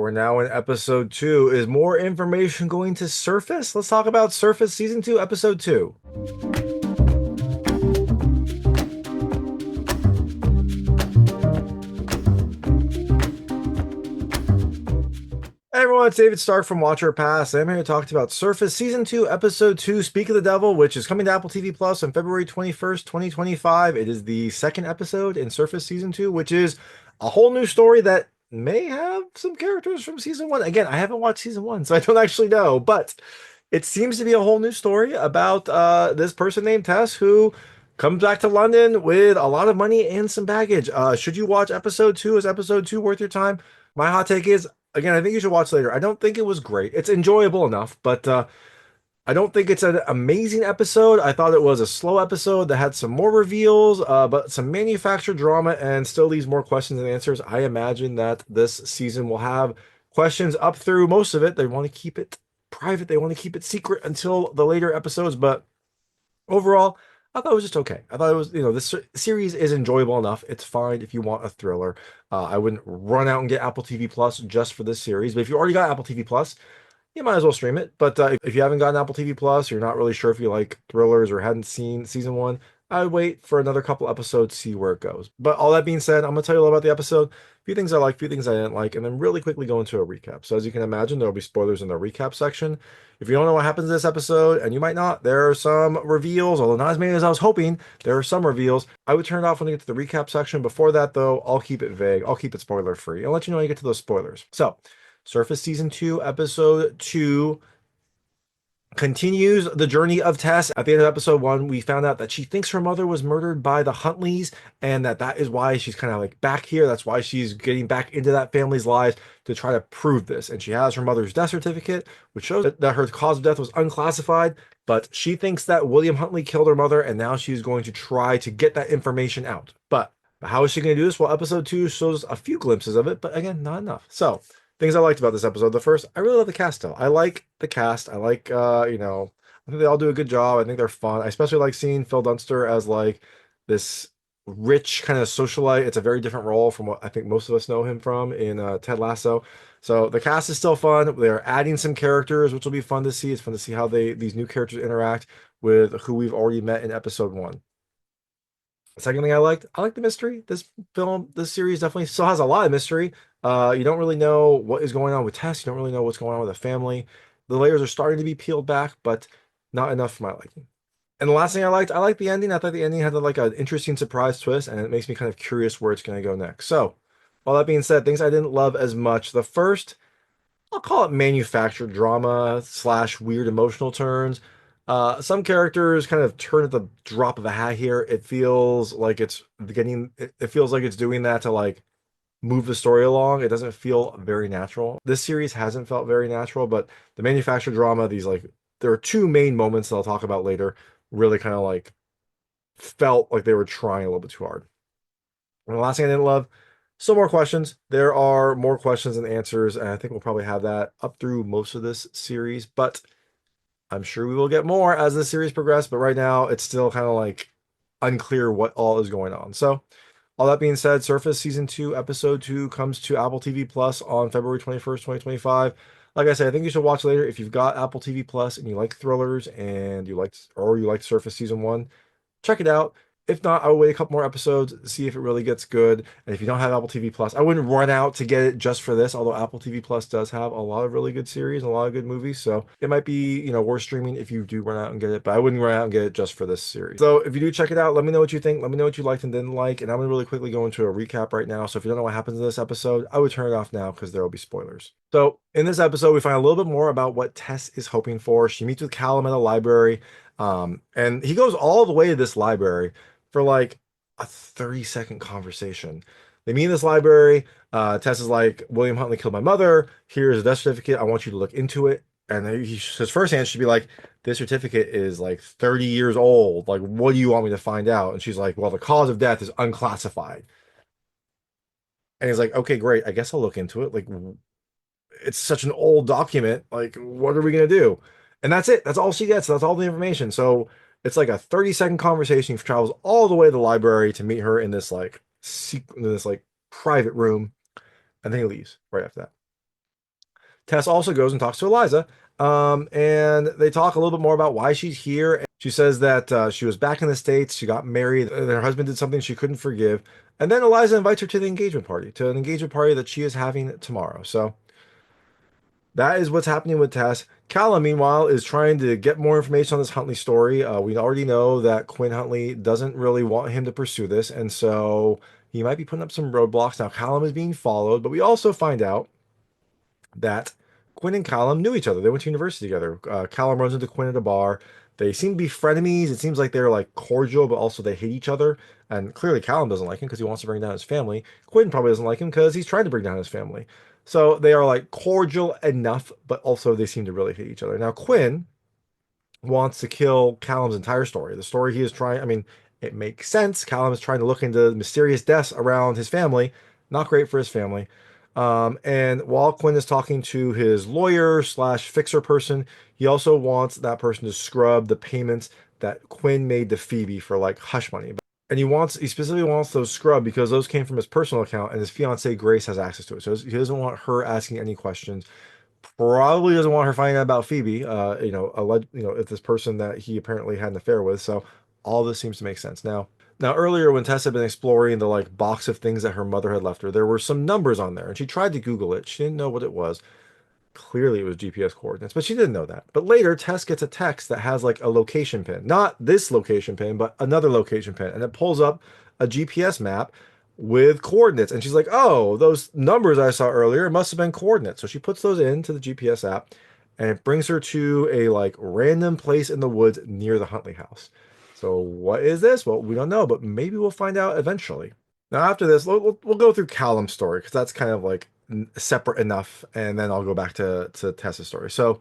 we're now in episode 2. Is more information going to surface? Let's talk about Surface Season 2, Episode 2. Hey everyone, it's David Stark from Watcher Pass. I'm here to talk about Surface Season 2, Episode 2, Speak of the Devil, which is coming to Apple TV Plus on February 21st, 2025. It is the second episode in Surface Season 2, which is a whole new story that may have some characters from Season 1. Again, I haven't watched Season 1, so I don't actually know, but it seems to be a whole new story about this person named Tess who comes back to London with a lot of money and some baggage. Should you watch Episode 2? Is Episode 2 worth your time? My hot take is, again, I think you should watch later. I don't think it was great. It's enjoyable enough, but I don't think it's an amazing episode. I thought it was a slow episode that had some more reveals, but some manufactured drama and still leaves more questions than answers. I imagine that this season will have questions up through most of it. They want to keep it private. They want to keep it secret until the later episodes, but overall, I thought it was just okay. I thought it was, this series is enjoyable enough. It's fine if you want a thriller. I wouldn't run out and get Apple TV Plus just for this series, but if you already got Apple TV Plus, you might as well stream it. But if you haven't gotten Apple TV Plus, you're not really sure if you like thrillers or hadn't seen season 1, I'd wait for another couple episodes, see where it goes. But all that being said, I'm going to tell you a little about the episode. A few things I like, a few things I didn't like, and then really quickly go into a recap. So as you can imagine, there will be spoilers in the recap section. If you don't know what happens in this episode, and you might not, there are some reveals, although not as many as I was hoping. There are some reveals. I would turn it off when I get to the recap section. Before that, though, I'll keep it vague. I'll keep it spoiler free. I'll let you know when you get to those spoilers. So, Surface Season 2, Episode 2 continues the journey of Tess. At the end of episode 1, we found out that she thinks her mother was murdered by the Huntleys, and that is why she's kind of like back here. That's why she's getting back into that family's lives to try to prove this. And she has her mother's death certificate, which shows that her cause of death was unclassified, but she thinks that William Huntley killed her mother, and now she's going to try to get that information out. But how is she going to do this? Well, episode 2 shows a few glimpses of it, but again, not enough. So, things I liked about this episode. The first, I really love the cast though. I like the cast. I like, I think they all do a good job. I think they're fun. I especially like seeing Phil Dunster as like this rich kind of socialite. It's a very different role from what I think most of us know him from in Ted Lasso. So the cast is still fun. They're adding some characters, which will be fun to see. It's fun to see how these new characters interact with who we've already met in episode 1. The second thing I liked the mystery. This series definitely still has a lot of mystery. You don't really know what is going on with Tess. You don't really know what's going on with the family. The layers are starting to be peeled back, but not enough for my liking. And the last thing I liked the ending. I thought the ending had like an interesting surprise twist, and it makes me kind of curious where it's going to go next. So, all that being said, things I didn't love as much. The first, I'll call it manufactured drama slash weird emotional turns. Some characters kind of turn at the drop of a hat here. It feels like it feels like it's doing that to like move the story along. It doesn't feel very natural. This series hasn't felt very natural, but the manufactured drama, there are two main moments that I'll talk about later, really kind of like felt like they were trying a little bit too hard. And the last thing I didn't love, still more questions. There are more questions than answers, and I think we'll probably have that up through most of this series, but I'm sure we will get more as the series progresses, but right now it's still kind of like unclear what all is going on. So, all that being said, Surface Season 2, Episode 2 comes to Apple TV Plus on February 21st, 2025. Like I said, I think you should watch later. If you've got Apple TV Plus and you like thrillers and you like Surface Season 1, check it out. If not, I will wait a couple more episodes, see if it really gets good. And if you don't have Apple TV Plus, I wouldn't run out to get it just for this, although Apple TV Plus does have a lot of really good series and a lot of good movies. So it might be, worth streaming if you do run out and get it, but I wouldn't run out and get it just for this series. So if you do check it out, let me know what you think. Let me know what you liked and didn't like. And I'm going to really quickly go into a recap right now. So if you don't know what happens in this episode, I would turn it off now because there will be spoilers. So in this episode, we find a little bit more about what Tess is hoping for. She meets with Callum at a library, and he goes all the way to this library for like a 30-second conversation. They meet in this library. Tess is like, William Huntley killed my mother. Here's a death certificate. I want you to look into it. And his first answer should be like, this certificate is like 30 years old. Like, what do you want me to find out? And she's like, well, the cause of death is unclassified. And he's like, okay, great. I guess I'll look into it. Like, it's such an old document. Like, what are we going to do? And that's it. That's all she gets. That's all the information. So it's like a 30-second conversation. He travels all the way to the library to meet her in this like private room, and then he leaves right after that. Tess also goes and talks to Eliza, and they talk a little bit more about why she's here. She says that she was back in the States, she got married, and her husband did something she couldn't forgive. And then Eliza invites her to the engagement party, to an engagement party that she is having tomorrow. So that is what's happening with Tess. Callum, meanwhile, is trying to get more information on this Huntley story. We already know that Quinn Huntley doesn't really want him to pursue this, and so he might be putting up some roadblocks. Now, Callum is being followed, but we also find out that Quinn and Callum knew each other. They went to university together. Callum runs into Quinn at a bar. They seem to be frenemies. It seems like they're like cordial, but also they hate each other. And clearly, Callum doesn't like him because he wants to bring down his family. Quinn probably doesn't like him because he's trying to bring down his family. So they are like cordial enough, but also they seem to really hate each other. Now, Quinn wants to kill Callum's entire story. The story he is trying, I mean, it makes sense. Callum is trying to look into mysterious deaths around his family. Not great for his family. And while Quinn is talking to his lawyer slash fixer person, he also wants that person to scrub the payments that Quinn made to Phoebe for like hush money. And he specifically wants those scrubbed because those came from his personal account and his fiancee Grace has access to it. So he doesn't want her asking any questions. Probably doesn't want her finding out about Phoebe, if this person that he apparently had an affair with. So all this seems to make sense. Now earlier when Tess had been exploring the like box of things that her mother had left her, there were some numbers on there and she tried to Google it. She didn't know what it was. Clearly it was GPS coordinates, but she didn't know that. But later Tess gets a text that has like a location pin. Not this location pin, but another location pin. And it pulls up a GPS map with coordinates. And she's like, oh, those numbers I saw earlier must have been coordinates. So she puts those into the GPS app and it brings her to a like random place in the woods near the Huntley house. So what is this? Well, we don't know, but maybe we'll find out eventually. Now after this, we'll go through Callum's story because that's kind of like separate enough, and then I'll go back to Tess's story. So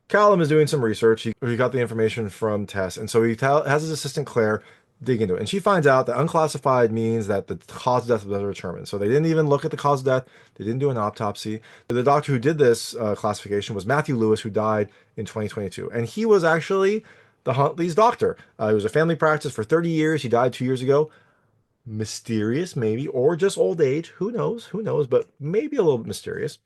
Callum is doing some research. He got the information from Tess, and so has his assistant Claire dig into it. And she finds out that unclassified means that the cause of death was never determined. So they didn't even look at the cause of death. They didn't do an autopsy. The doctor who did this classification was Matthew Lewis, who died in 2022. And he was actually the Huntley's doctor. He was a family practice for 30 years. He died 2 years ago. Mysterious, maybe, or just old age. Who knows? Who knows? But maybe a little bit mysterious.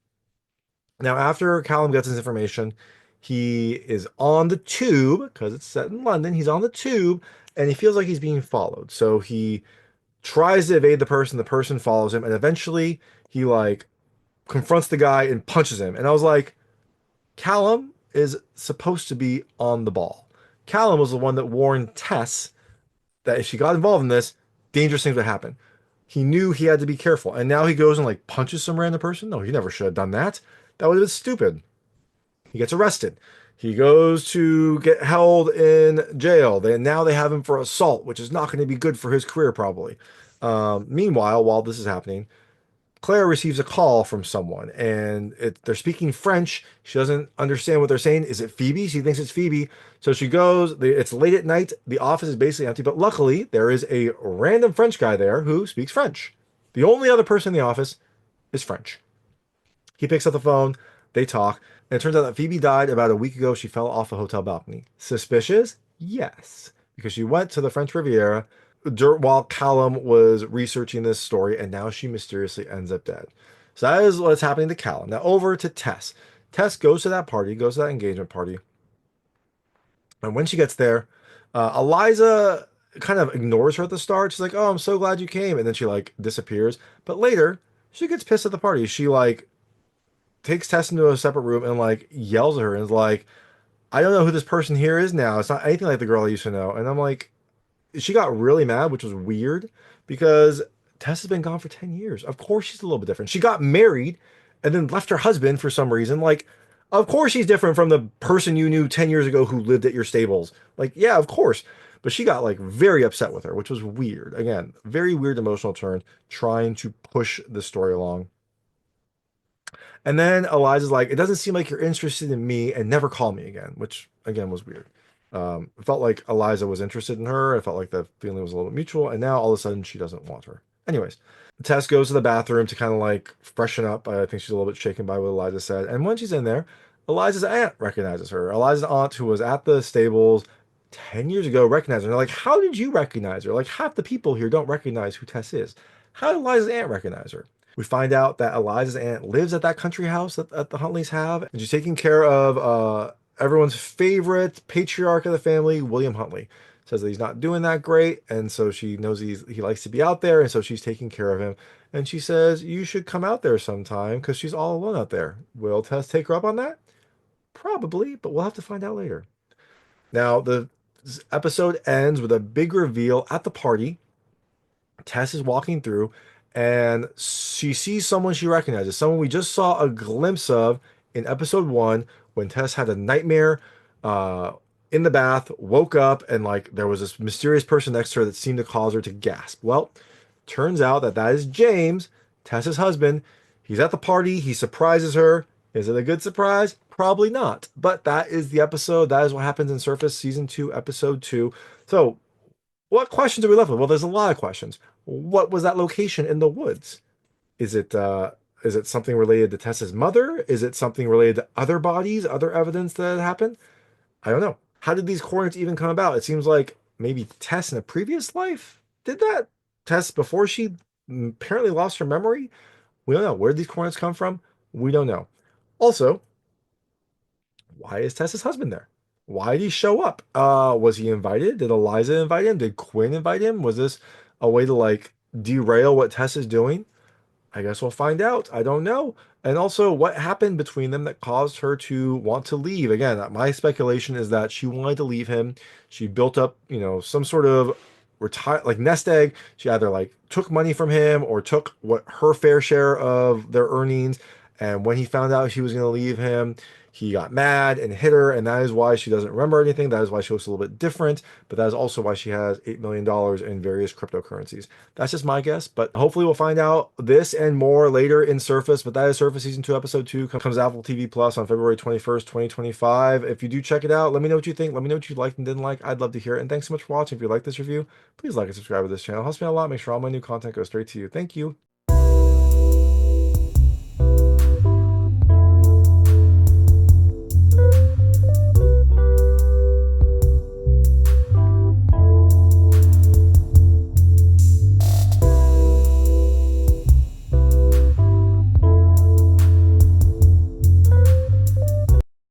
Now, after Callum gets his information, he is on the tube because it's set in London. He's on the tube and he feels like he's being followed. So he tries to evade the person. The person follows him, and eventually he like confronts the guy and punches him. And I was like, Callum is supposed to be on the ball. Callum was the one that warned Tess that if she got involved in this, dangerous things would happen. He knew he had to be careful. And now he goes and like punches some random person. No, he never should have done that. That would have been stupid. He gets arrested. He goes to get held in jail. Now they have him for assault, which is not going to be good for his career, probably. Meanwhile, while this is happening, Claire receives a call from someone, and they're speaking French. She doesn't understand what they're saying. Is it Phoebe? She thinks it's Phoebe. So she goes. It's late at night. The office is basically empty, but luckily there is a random French guy there who speaks French. The only other person in the office is French. He picks up the phone. They talk. And it turns out that Phoebe died about a week ago. She fell off a hotel balcony. Suspicious? Yes. Because she went to the French Riviera while Callum was researching this story, and now she mysteriously ends up dead. So that is what's happening to Callum. Now over to Tess. Tess goes to that party, goes to that engagement party. And when she gets there, Eliza kind of ignores her at the start. She's like, oh, I'm so glad you came. And then she like disappears. But later, she gets pissed at the party. She like takes Tess into a separate room and like yells at her and is like, I don't know who this person here is now. It's not anything like the girl I used to know. And I'm like, she got really mad, which was weird because Tess has been gone for 10 years. Of course she's a little bit different. She got married and then left her husband for some reason. Like, of course she's different from the person you knew 10 years ago who lived at your stables. Like, yeah, of course. But she got like very upset with her, which was weird. Again, very weird emotional turn trying to push the story along. And then Eliza's like, it doesn't seem like you're interested in me and never call me again, which again was weird. It felt like Eliza was interested in her. It felt like the feeling was a little bit mutual. And now all of a sudden she doesn't want her. Anyways, Tess goes to the bathroom to kind of like freshen up. I think she's a little bit shaken by what Eliza said. And when she's in there, Eliza's aunt recognizes her. Eliza's aunt, who was at the stables 10 years ago, recognized her. And they're like, how did you recognize her? Like half the people here don't recognize who Tess is. How did Eliza's aunt recognize her? We find out that Eliza's aunt lives at that country house that the Huntleys have, and she's taking care of everyone's favorite patriarch of the family, William Huntley. Says that he's not doing that great, and so she knows he likes to be out there, and so she's taking care of him. And she says, "You should come out there sometime," because she's all alone out there. Will Tess take her up on that? Probably, but we'll have to find out later. Now, the episode ends with a big reveal at the party. Tess is walking through and she sees someone she recognizes, someone we just saw a glimpse of in episode one when Tess had a nightmare uh, in the bath, woke up, and like there was this mysterious person next to her that seemed to cause her to gasp. Well, turns out that is James, Tess's husband. He's at the party, he surprises her. Is it a good surprise? Probably not. But that is the episode. That is what happens in Surface Season 2, Episode 2. So, what questions are we left with? Well, there's a lot of questions. What was that location in the woods? Is it something related to Tessa's mother? Is it something related to other bodies, other evidence that had happened? I don't know. How did these coordinates even come about? It seems like maybe Tess in a previous life did that. Tess before she apparently lost her memory. We don't know. Where did these coordinates come from? We don't know. Also, why is Tessa's husband there? Why did he show up? Was he invited? Did Eliza invite him? Did Quinn invite him? Was this a way to like derail what Tess is doing? I guess we'll find out. I don't know. And also, what happened between them that caused her to want to leave? Again, my speculation is that she wanted to leave him. She built up, some sort of retire like nest egg. She either like took money from him or took what her fair share of their earnings. And when he found out she was going to leave him, he got mad and hit her, and that is why she doesn't remember anything. That is why she looks a little bit different, but that is also why she has $8 million in various cryptocurrencies. That's just my guess, but hopefully we'll find out this and more later in Surface. But that is Surface Season 2, Episode 2, comes to Apple TV Plus on February 21st, 2025. If you do check it out, let me know what you think. Let me know what you liked and didn't like. I'd love to hear it. And thanks so much for watching. If you like this review, please like and subscribe to this channel. It helps me out a lot. Make sure all my new content goes straight to you. Thank you.